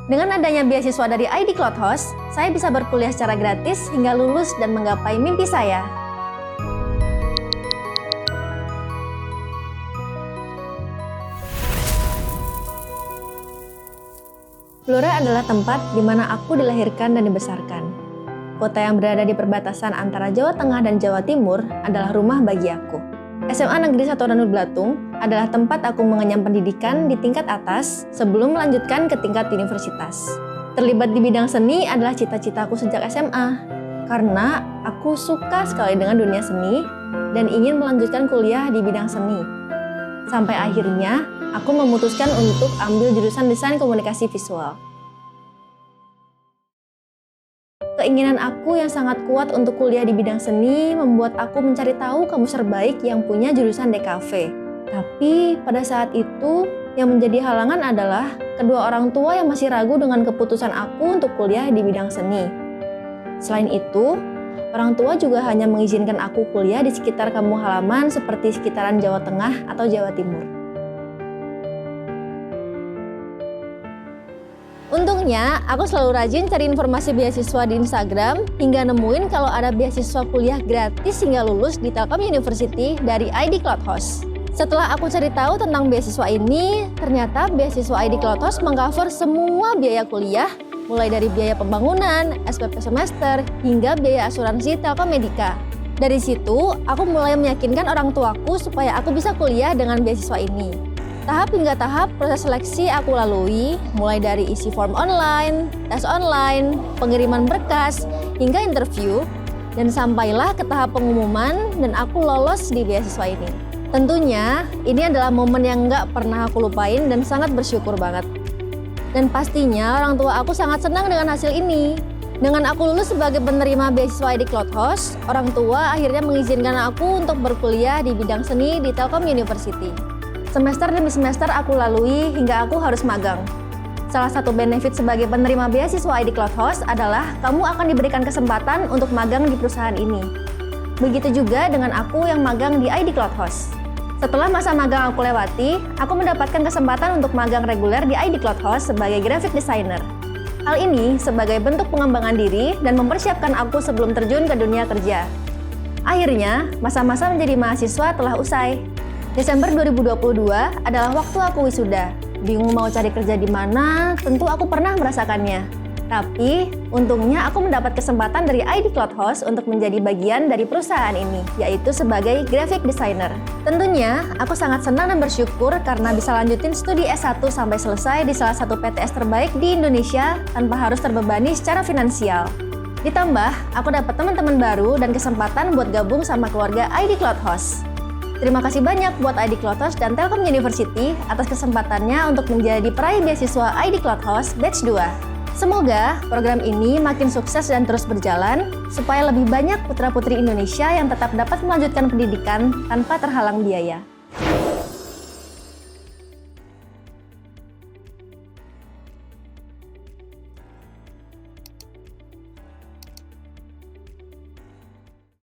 Dengan adanya beasiswa dari ID Cloud Host, saya bisa berkuliah secara gratis hingga lulus dan menggapai mimpi saya. Blora adalah tempat di mana aku dilahirkan dan dibesarkan. Kota yang berada di perbatasan antara Jawa Tengah dan Jawa Timur adalah rumah bagi aku. SMA Negeri 1 Ranul Blatung adalah tempat aku mengenyam pendidikan di tingkat atas sebelum melanjutkan ke tingkat universitas. Terlibat di bidang seni adalah cita-citaku sejak SMA, karena aku suka sekali dengan dunia seni dan ingin melanjutkan kuliah di bidang seni. Sampai akhirnya, aku memutuskan untuk ambil jurusan desain komunikasi visual. Keinginan aku yang sangat kuat untuk kuliah di bidang seni membuat aku mencari tahu kamus terbaik yang punya jurusan DKV. Tapi pada saat itu, yang menjadi halangan adalah kedua orang tua yang masih ragu dengan keputusan aku untuk kuliah di bidang seni. Selain itu, orang tua juga hanya mengizinkan aku kuliah di sekitar kampung halaman seperti sekitaran Jawa Tengah atau Jawa Timur. Untungnya, aku selalu rajin cari informasi beasiswa di Instagram hingga nemuin kalau ada beasiswa kuliah gratis hingga lulus di Telkom University dari ID Cloud Host. Setelah aku cari tahu tentang beasiswa ini, ternyata beasiswa ID Cloud Host mengcover semua biaya kuliah, mulai dari biaya pembangunan, SPP semester, hingga biaya asuransi Telkom Medica. Dari situ, aku mulai meyakinkan orang tuaku supaya aku bisa kuliah dengan beasiswa ini. Tahap hingga tahap proses seleksi aku lalui, mulai dari isi form online, tes online, pengiriman berkas, hingga interview, dan sampailah ke tahap pengumuman dan aku lolos di beasiswa ini. Tentunya, ini adalah momen yang nggak pernah aku lupain dan sangat bersyukur banget. Dan pastinya orang tua aku sangat senang dengan hasil ini. Dengan aku lulus sebagai penerima beasiswa ID Cloud Host, orang tua akhirnya mengizinkan aku untuk berkuliah di bidang seni di Telkom University. Semester demi semester aku lalui hingga aku harus magang. Salah satu benefit sebagai penerima beasiswa ID Cloud Host adalah kamu akan diberikan kesempatan untuk magang di perusahaan ini. Begitu juga dengan aku yang magang di ID Cloud Host. Setelah masa magang aku lewati, aku mendapatkan kesempatan untuk magang reguler di ID Cloud Host sebagai graphic designer. Hal ini sebagai bentuk pengembangan diri dan mempersiapkan aku sebelum terjun ke dunia kerja. Akhirnya, masa-masa menjadi mahasiswa telah usai. Desember 2022 adalah waktu aku wisuda. Bingung mau cari kerja di mana, tentu aku pernah merasakannya. Tapi, untungnya aku mendapat kesempatan dari ID Cloud Host untuk menjadi bagian dari perusahaan ini, yaitu sebagai graphic designer. Tentunya, aku sangat senang dan bersyukur karena bisa lanjutin studi S1 sampai selesai di salah satu PTS terbaik di Indonesia tanpa harus terbebani secara finansial. Ditambah, aku dapat teman-teman baru dan kesempatan buat gabung sama keluarga ID Cloud Host. Terima kasih banyak buat ID Cloud Host dan Telkom University atas kesempatannya untuk menjadi peraih beasiswa ID Cloud Host Batch 2. Semoga program ini makin sukses dan terus berjalan, supaya lebih banyak putra-putri Indonesia yang tetap dapat melanjutkan pendidikan tanpa terhalang biaya.